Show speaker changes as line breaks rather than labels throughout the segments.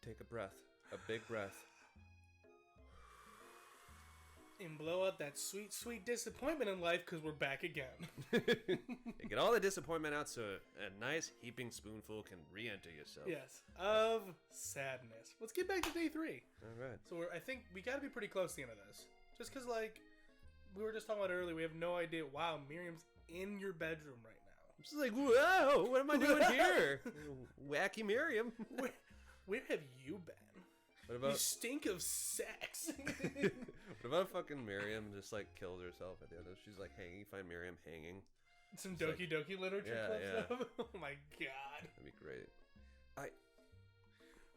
take a breath. A big breath.
And blow out that sweet, sweet disappointment in life because we're back again.
Get all the disappointment out so a nice heaping spoonful can re-enter yourself.
Yes, of sadness. Let's get back to day 3.
All right.
So I think we got to be pretty close to the end of this. Just because, like, we were just talking about earlier, we have no idea. Wow, Miriam's in your bedroom right now.
I'm just like, whoa, what am I doing here? Wacky Miriam.
Where have you been?
What about...
You stink of sex.
What about fucking Miriam just, like, kills herself at the end of it? She's, like, hanging. You find Miriam hanging.
Some Doki Doki literature club stuff. Oh, my God.
That'd be great.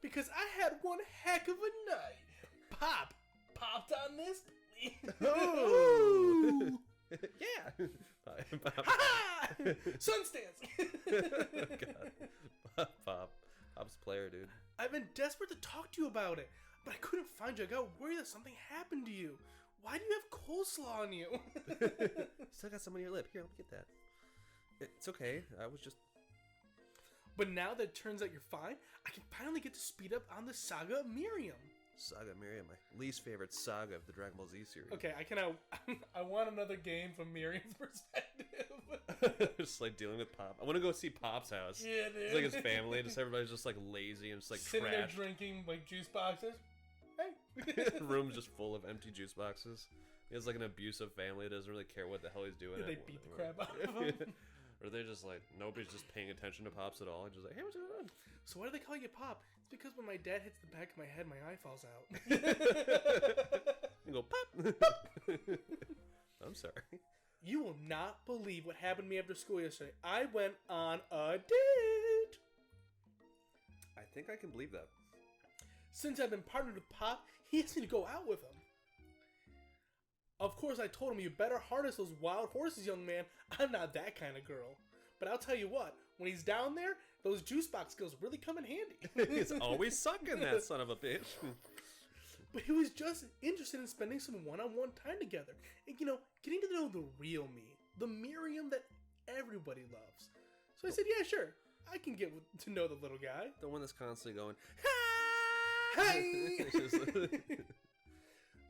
Because I had one heck of a night. Popped on this.
Oh! Yeah!
Ha! Sun stance!
God. Pop's player, dude.
I've been desperate to talk to you about it, but I couldn't find you. I got worried that something happened to you. Why do you have coleslaw on you?
Still got some on your lip. Here, let me get that. It's okay. I was just...
But now that it turns out you're fine, I can finally get to speed up on the saga of Miriam.
Saga of Miriam, my least favorite saga of the Dragon Ball Z series.
Okay, I want another game from Miriam's perspective.
Just like dealing with Pop. I want to go see Pop's house.
Yeah, dude.
It's like his family. Just everybody's just like lazy and just like
sitting
trash.
there drinking like juice boxes. Hey.
The room's just full of empty juice boxes. He has like an abusive family. Doesn't really care what the hell he's doing.
They beat the crap out of him.
Or they're just like, nobody's just paying attention to Pops at all. And just like, hey, what's going on?
So why do they call you Pop? It's because when my dad hits the back of my head, my eye falls out.
You go, Pop! I'm sorry.
You will not believe what happened to me after school yesterday. I went on a date.
I think I can believe that.
Since I've been partnered with Pop, he asked me to go out with him. Of course, I told him, you better harness those wild horses, young man. I'm not that kind of girl. But I'll tell you what, when he's down there, those juice box skills really come in handy.
He's always sucking, that son of a bitch.
But he was just interested in spending some one-on-one time together. And, you know, getting to know the real me. The Miriam that everybody loves. So I said, yeah, sure. I can get to know the little guy.
The one that's constantly going,
hey!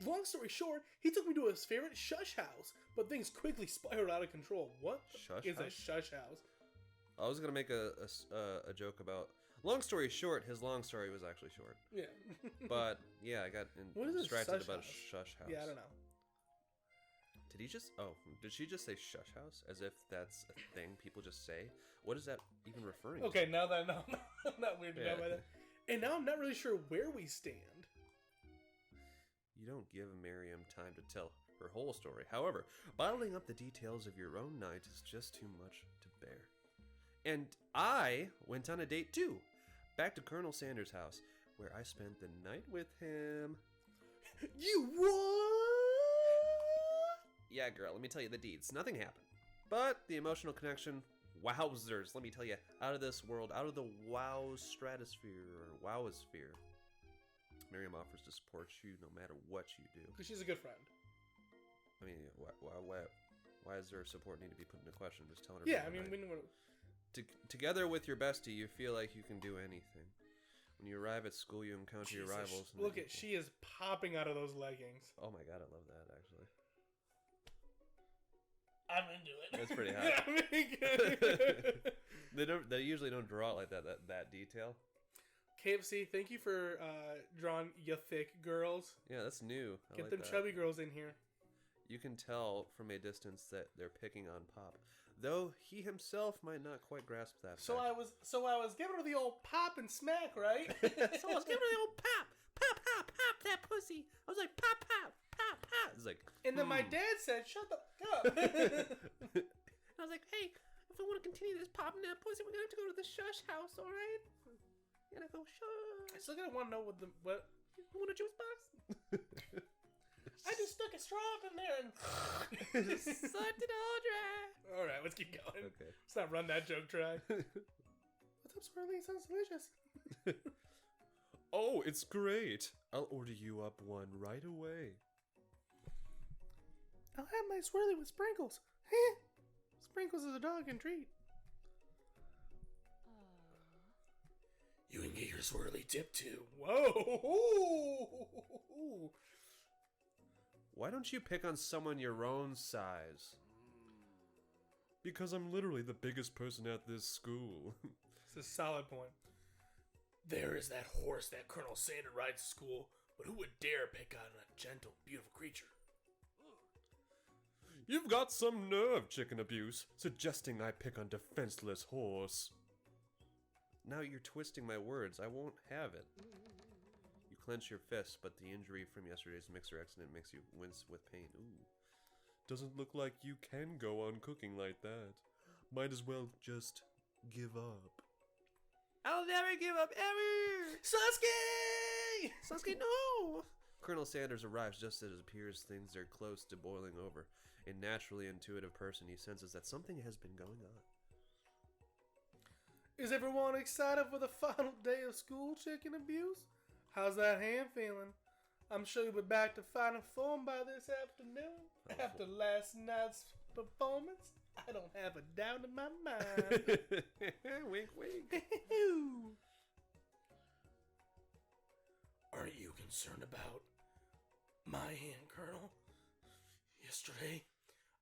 Long story short, he took me to his favorite shush house, but things quickly spiraled out of control. What is a shush house?
I was gonna make a joke about. Long story short, his long story was actually short.
Yeah.
But yeah, I got distracted about a shush house.
Yeah, I don't know.
Did he just? Oh, did she just say shush house? As if that's a thing people just say. What is that even referring to?
Okay, now that I know, I'm not weirded out by that. And now I'm not really sure where we stand.
You don't give Miriam time to tell her whole story. However, bottling up the details of your own night is just too much to bear. And I went on a date too. Back to Colonel Sanders' house, where I spent the night with him.
You what?
Yeah, girl, let me tell you the deeds. Nothing happened. But the emotional connection, wowzers, let me tell you, out of this world, out of the wow stratosphere, or wowosphere. Miriam offers to support you no matter what you do.
Because she's a good friend.
I mean, why does her support need to be put into question? Just telling her.
Yeah, I mean,
together with your bestie, you feel like you can do anything. When you arrive at school, you encounter your rivals.
Look at, she is popping out of those leggings.
Oh my god, I love that actually.
I'm into it.
That's pretty hot. They usually don't draw it like that detail.
KFC, thank you for drawing ya thick girls.
Yeah, that's new.
Get them chubby girls in here.
You can tell from a distance that they're picking on Pop, though he himself might not quite grasp that.
So I was giving her the old pop and smack, right?
So I was giving her the old pop that pussy. I was like pop. It's like,
and then my dad said, "Shut the fuck up."
And I was like, "Hey, if I want to continue this popping that pussy, we're gonna have to go to the shush house, all right?" And I go, shush.
I still gotta want to know what.
You want a juice box?
I just stuck a straw up in there and
sucked it all dry.
All right, let's keep going.
Okay.
Let's not run that joke dry. What's up, Swirly? It sounds delicious.
Oh, it's great. I'll order you up one right away.
I'll have my Swirly with sprinkles. Sprinkles is a dog and treat. You can get your swirly tip too. Whoa!
Why don't you pick on someone your own size? Because I'm literally the biggest person at this school.
It's a solid point. There is that horse that Colonel Sanders rides to school, but who would dare pick on a gentle, beautiful creature?
You've got some nerve, chicken abuse, suggesting I pick on defenseless horse. Now you're twisting my words. I won't have it. You clench your fist, but the injury from yesterday's mixer accident makes you wince with pain. Ooh. Doesn't look like you can go on cooking like that. Might as well just give up. I'll never give up ever!
Sasuke!
Sasuke, no! Colonel Sanders arrives just as it appears things are close to boiling over. A naturally intuitive person, he senses that something has been going on.
Is everyone excited for the final day of school, chicken abuse? How's that hand feeling? I'm sure you'll be back to fighting form by this afternoon. After last night's performance, I don't have a doubt in my mind.
Wink, wink.
Aren't you concerned about my hand, Colonel? Yesterday,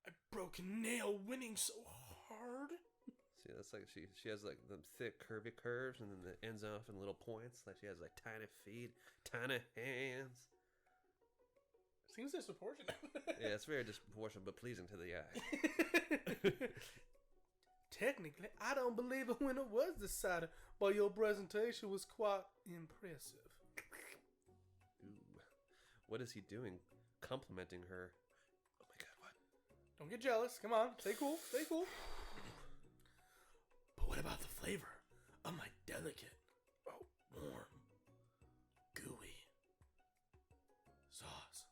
I broke a nail winning so hard.
See, that's like she has like the thick curvy curves, and then it ends off in little points. Like she has like tiny feet, tiny hands.
Seems disproportionate.
Yeah, it's very disproportionate, but pleasing to the eye.
Technically, I don't believe a winner was decided, but your presentation was quite impressive.
Ooh, what is he doing? Complimenting her. Oh my god, what?
Don't get jealous. Come on, stay cool, stay cool. But what about the flavor of my delicate, warm, gooey sauce?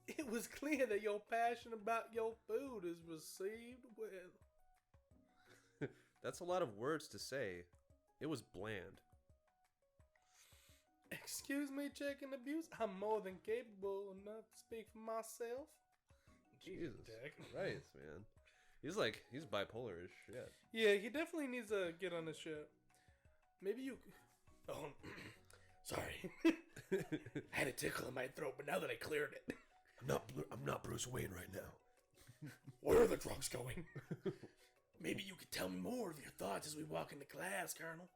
It was clear that your passion about your food is received well.
That's a lot of words to say. It was bland.
Excuse me, chicken abuse. I'm more than capable enough to speak for myself.
Jesus Christ, man. He's bipolar as shit.
Yeah, he definitely needs to get on this shit. Maybe you... Oh, sorry. I had a tickle in my throat, but now that I cleared it...
I'm not Bruce Wayne right now.
Where are the drugs going? Maybe you could tell me more of your thoughts as we walk into class, Colonel.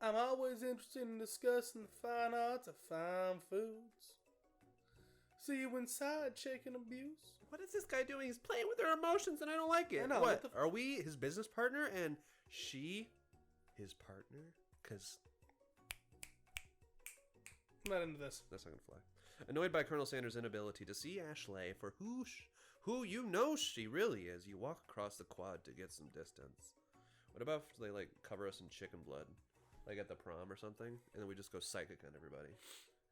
I'm always interested in discussing the fine arts of fine foods. See you inside, chicken abuse.
What is this guy doing? He's playing with her emotions and I don't like it.
I know,
what are we his business partner and she his partner? Because
I'm not into this.
That's not going to fly. Annoyed by Colonel Sanders' inability to see Ashley for who you know she really is, you walk across the quad to get some distance. What about if they like cover us in chicken blood? Like at the prom or something, and then we just go psychic on everybody.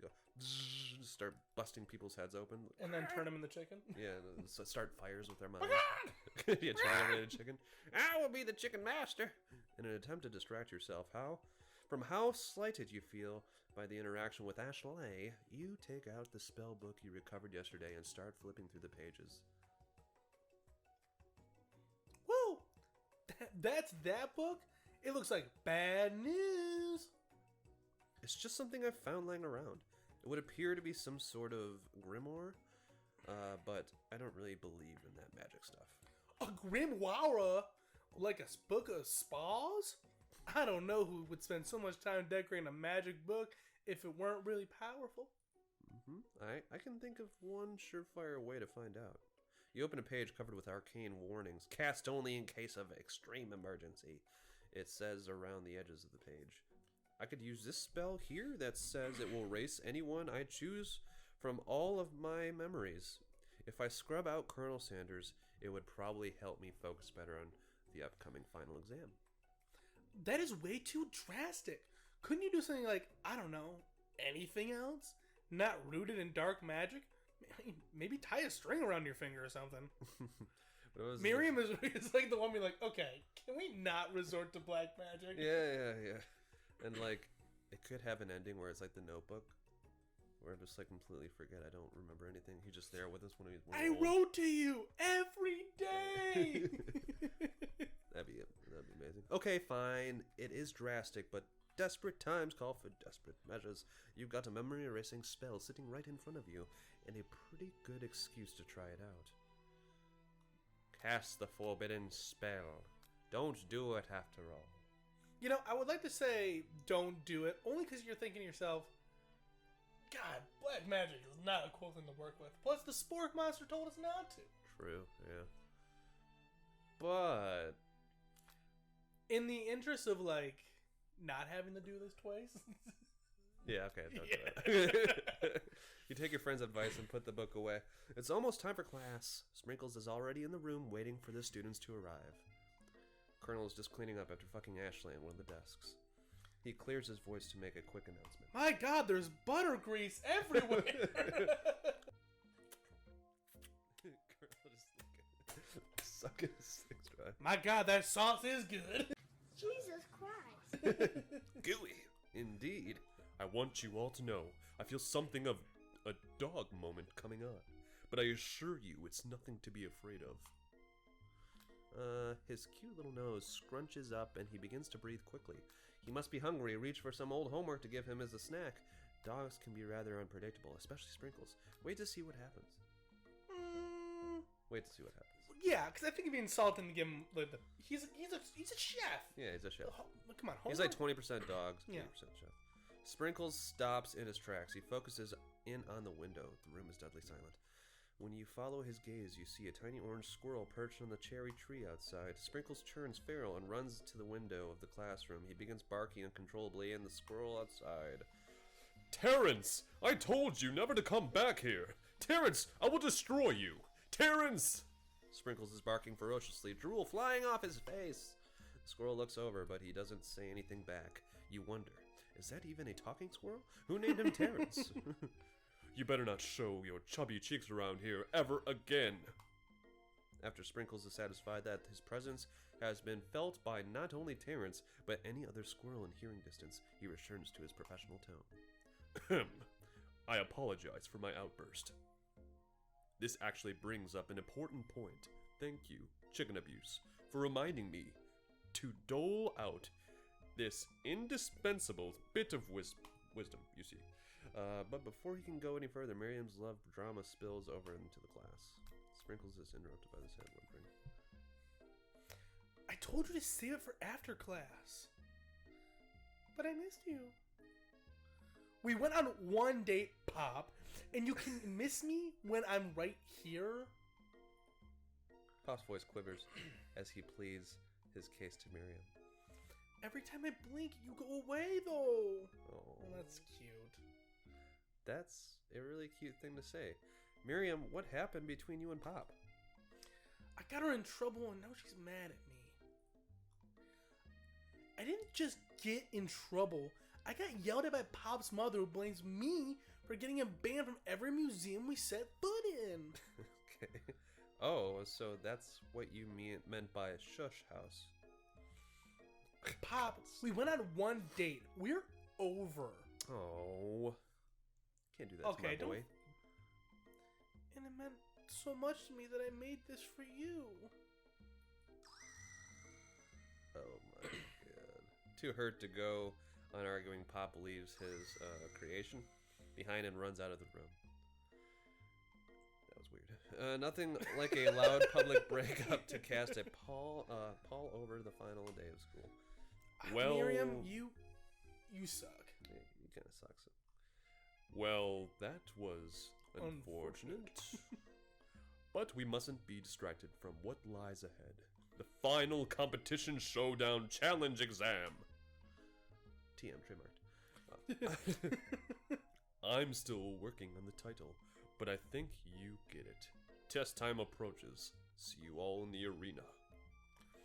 Go, just start busting people's heads open,
and then turn them into chicken.
Yeah, so start fires with their mouth. Yeah, turn them into chicken. I will be the chicken master. In an attempt to distract yourself, from how slighted you feel by the interaction with Ashley, you take out the spell book you recovered yesterday and start flipping through the pages.
Woo! That's that book? It looks like bad news.
It's just something I found lying around. It would appear to be some sort of grimoire, but I don't really believe in that magic stuff.
A grimoire? Like a book of spells? I don't know who would spend so much time decorating a magic book if it weren't really powerful.
I can think of one surefire way to find out. You open a page covered with arcane warnings, cast only in case of extreme emergency. It says around the edges of the page. I could use this spell here that says it will erase anyone I choose from all of my memories. If I scrub out Colonel Sanders, it would probably help me focus better on the upcoming final exam.
That is way too drastic. Couldn't you do something like, I don't know, anything else? Not rooted in dark magic? Maybe tie a string around your finger or something. Miriam is like the one being like, okay, can we not resort to black magic?
Yeah. And like, it could have an ending where it's like the Notebook, where I just like completely forget. I don't remember anything. He's just there with us when
I wrote to you every day.
That'd be amazing. Okay. Okay, fine. It is drastic, but desperate times call for desperate measures. You've got a memory erasing spell sitting right in front of you, and a pretty good excuse to try it out. Cast the forbidden spell. Don't do it after all.
You know, I would like to say don't do it, only because you're thinking to yourself, God, black magic is not a cool thing to work with. Plus, the Spork monster told us not to.
True, yeah. But
in the interest of, like, not having to do this twice.
Yeah, okay, don't do it. You take your friend's advice and put the book away. It's almost time for class. Sprinkles is already in the room waiting for the students to arrive. Colonel is just cleaning up after fucking Ashley on one of the desks. He clears his voice to make a quick announcement.
My God, there's butter grease everywhere.
Sucking his things dry.
My God, that sauce is good.
Jesus Christ.
Gooey. Indeed. I want you all to know I feel something of a dog moment coming on, but I assure you it's nothing to be afraid of. His cute little nose scrunches up and he begins to breathe quickly. He must be hungry. Reach for some old homework to give him as a snack. Dogs can be rather unpredictable, especially Sprinkles. Wait to see what happens. Wait to see what happens.
Yeah, because I think it'd be insulting to give him like he's a chef.
Yeah, he's a chef.
Come on,
He's like 20% dogs, 20%
Yeah.
chef. Sprinkles stops in his tracks. He focuses in on the window. The room is deadly silent. When you follow his gaze, you see a tiny orange squirrel perched on the cherry tree outside. Sprinkles turns feral and runs to the window of the classroom. He begins barking uncontrollably, and the squirrel outside. Terrence! I told you never to come back here! Terrence, I will destroy you! Terrence! Sprinkles is barking ferociously, drool flying off his face. The squirrel looks over, but he doesn't say anything back. You wonder, is that even a talking squirrel? Who named him Terrence? You better not show your chubby cheeks around here ever again. After Sprinkles is satisfied that his presence has been felt by not only Terrence, but any other squirrel in hearing distance, he returns to his professional tone. I apologize for my outburst. This actually brings up an important point. Thank you, Chicken Abuse, for reminding me to dole out this indispensable bit of wisdom, you see. But before he can go any further, Miriam's love drama spills over into the class. Sprinkles is interrupted by the sad whimpering.
I told you to save it for after class. But I missed you. We went on one date, Pop, and you can miss me when I'm right here?
Pop's voice quivers as he pleads his case to Miriam.
Every time I blink, you go away, though.
Oh,
That's cute.
that's a really cute thing to say. Miriam, what happened between you and Pop?
I got her in trouble, and now she's mad at me. I didn't just get in trouble. I got yelled at by Pop's mother, who blames me for getting him banned from every museum we set foot in.
Okay. Oh, so that's what you meant by a shush house.
Pop, we went on one date. We're over.
Oh. Can't do that
Okay,
to my boy.
And it meant so much to me that I made this for you.
Oh my god. Too hurt to go on arguing, Pop leaves his creation behind and runs out of the room. That was weird. Nothing like a loud public breakup to cast a pall over the final day of school. Well,
Miriam, you suck.
Yeah, he kind of sucks. Well, that was unfortunate. But we mustn't be distracted from what lies ahead. The final competition showdown challenge exam. TM trademarked. I'm still working on the title, but I think you get it. Test time approaches. See you all in the arena.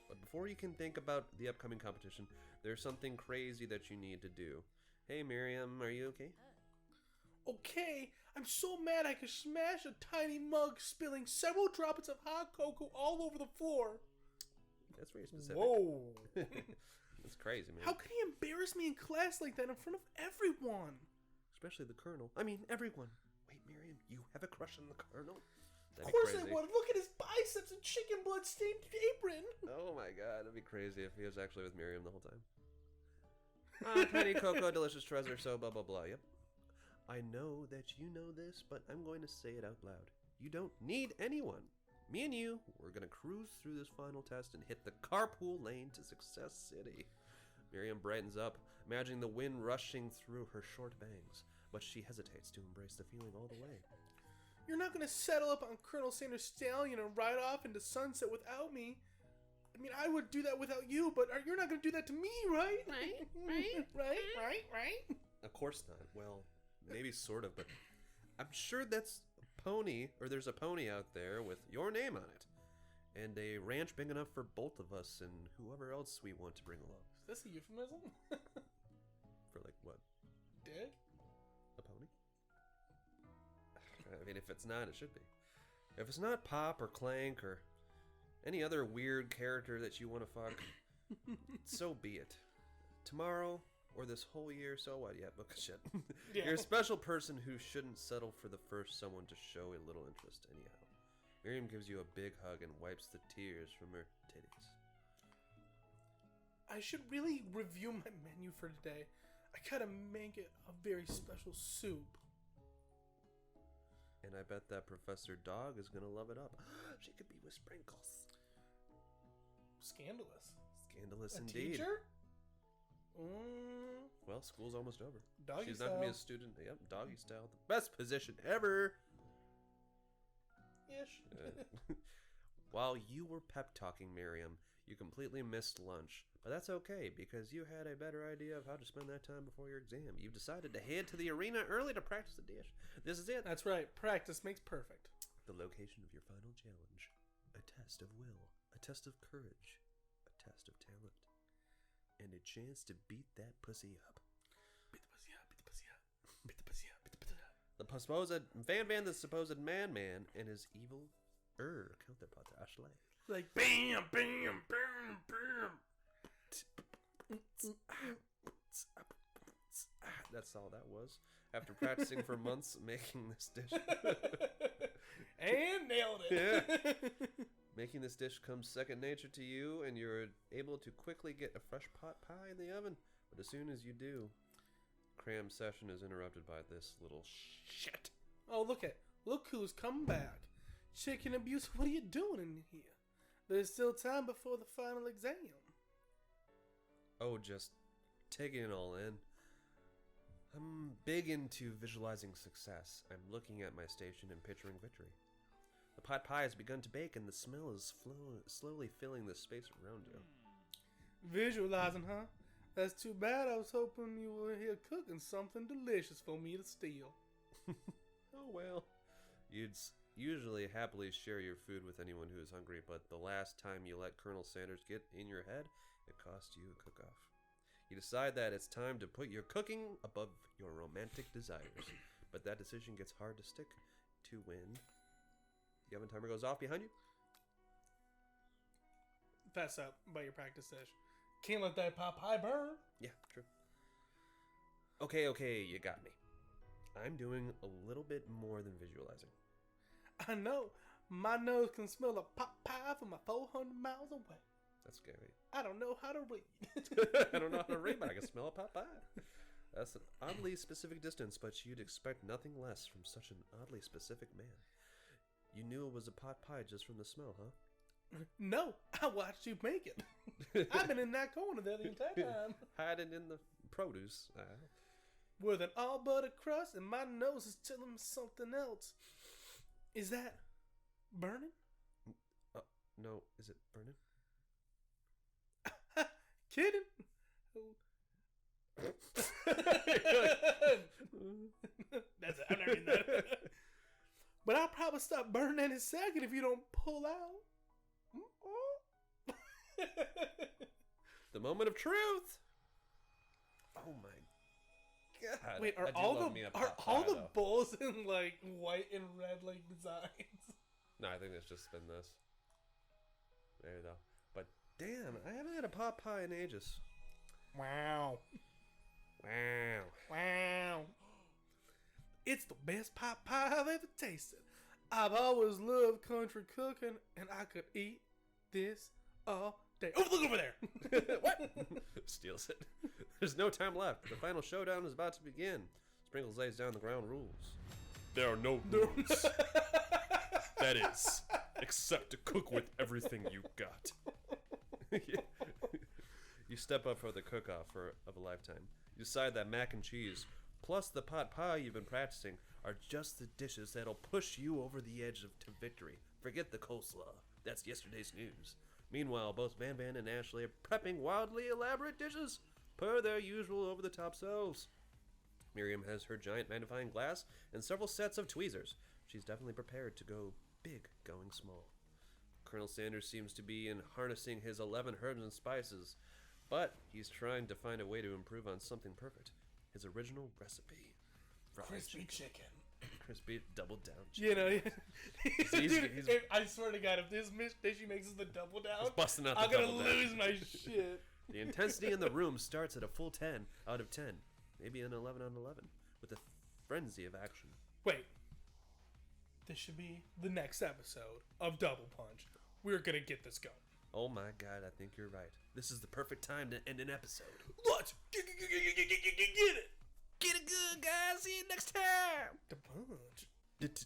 But before you can think about the upcoming competition, there's something crazy that you need to do. Hey Miriam, are you okay?
Okay, I'm so mad I could smash a tiny mug, spilling several droplets of hot cocoa all over the floor.
That's very specific.
Whoa.
That's crazy, man.
How could he embarrass me in class like that in front of everyone?
Especially the Colonel. I mean, everyone. Wait, Miriam, you have a crush on the Colonel?
Of course I would. Look at his biceps and chicken blood stained apron.
Oh my god, that'd be crazy if he was actually with Miriam the whole time. Ah, pretty cocoa, delicious treasure, so blah blah blah. Yep. I know that you know this, but I'm going to say it out loud. You don't need anyone. Me and you, we're going to cruise through this final test and hit the carpool lane to Success City. Miriam brightens up, imagining the wind rushing through her short bangs, but she hesitates to embrace the feeling all the way.
You're not going to settle up on Colonel Sanders' stallion and ride off into sunset without me. I mean, I would do that without you, but you're not going to do that to me, right? Right?
Of course not. Well, maybe sort of, but I'm sure that's a pony, or there's a pony out there with your name on it. And a ranch big enough for both of us and whoever else we want to bring along.
Is this a euphemism?
For like what?
Dick?
A pony? I mean, if it's not, it should be. If it's not Pop or Clank or any other weird character that you want to fuck, so be it. Tomorrow, or this whole year, so what? Yeah, book of shit.
Yeah.
You're a special person who shouldn't settle for the first someone to show a little interest anyhow. Miriam gives you a big hug and wipes the tears from her titties.
I should really review my menu for today. I gotta make it a very special soup.
And I bet that Professor Dog is gonna love it up. She could be with sprinkles.
Scandalous.
Scandalous
A
indeed.
teacher?
Well, school's almost over.
Doggy
She's not gonna be a
style.
student. Yep, doggy style. The best position ever.
Ish.
While you were pep talking Miriam, you completely missed lunch. But that's okay, because you had a better idea of how to spend that time before your exam. You've decided to head to the arena early to practice the dish. This is it.
That's right. Practice makes perfect.
The location of your final challenge. A test of will. A test of courage. A test of talent. And a chance to beat that pussy up.
Beat the pussy up. Beat the pussy up. Beat the pussy up. Beat the pussy up.
The supposed Van, the supposed man, and his evil counterpart, Ashley.
Like bam, bam, bam, bam.
That's all that was. After practicing for months making this dish.
And nailed it.
Yeah. Making this dish comes second nature to you, and you're able to quickly get a fresh pot pie in the oven. But as soon as you do, cram session is interrupted by this little shit.
Oh, look who's come back. Chicken abuse, what are you doing in here? There's still time before the final exam.
Oh, just taking it all in. I'm big into visualizing success. I'm looking at my station and picturing victory. The pot pie has begun to bake, and the smell is slowly filling the space around you.
Visualizing, huh? That's too bad. I was hoping you were here cooking something delicious for me to steal.
Oh well. You'd usually happily share your food with anyone who is hungry, but the last time you let Colonel Sanders get in your head, it cost you a cook-off. You decide that it's time to put your cooking above your romantic desires, but that decision gets hard to stick to when the oven timer goes off behind you.
Fess up about your practice dish. Can't let that pot pie burn.
Yeah, true. Okay, you got me. I'm doing a little bit more than visualizing.
I know. My nose can smell a pot pie from 400 miles away.
That's scary.
I don't know how to read.
I don't know how to read, but I can smell a pot pie. That's an oddly specific distance, but you'd expect nothing less from such an oddly specific man. You knew it was a pot pie just from the smell, huh?
No, I watched you make it. I've been in that corner there the entire time.
Hiding in the produce.
With an all butter crust, and my nose is telling me something else. Is that burning?
No, is it burning?
Kidding. That's it. I'm not reading that. But I'll probably stop burning in a second if you don't pull out.
The moment of truth. Oh my god!
Wait, are
I do
all
love
the
me a
are
pot
all
pie,
the
though.
bowls in like white and red like designs?
No, I think it's just been this. There you go. But damn, I haven't had a pot pie in ages.
Wow.
Wow.
Wow. It's the best pot pie I've ever tasted. I've always loved country cooking, and I could eat this all day. Oh, look over there!
What? Steals it. There's no time left. The final showdown is about to begin. Sprinkles lays down the ground rules. There are no rules. That is, except to cook with everything you got. You step up for the cook-off of a lifetime. You decide that mac and cheese, plus the pot pie you've been practicing, are just the dishes that'll push you over the edge to victory. Forget the coleslaw. That's yesterday's news. Meanwhile, both Van Van and Ashley are prepping wildly elaborate dishes, per their usual over-the-top selves. Miriam has her giant magnifying glass and several sets of tweezers. She's definitely prepared to go big, going small. Colonel Sanders seems to be harnessing his 11 herbs and spices, but he's trying to find a way to improve on something perfect. His original recipe. Fried
Crispy chicken.
Crispy double down chicken.
You know,
Dude,
I swear to God, if this dish he makes is the double down,
he's busting out the
I'm gonna
double down.
lose my shit.
The intensity in the room starts at a full 10 out of 10. Maybe an 11 out of 11. With a frenzy of action.
Wait. This should be the next episode of Double Punch. We're gonna get this going.
Oh my god, I think you're right. This is the perfect time to end an episode.
Let's get it.
Get it good, guys. See you next time.
The punch.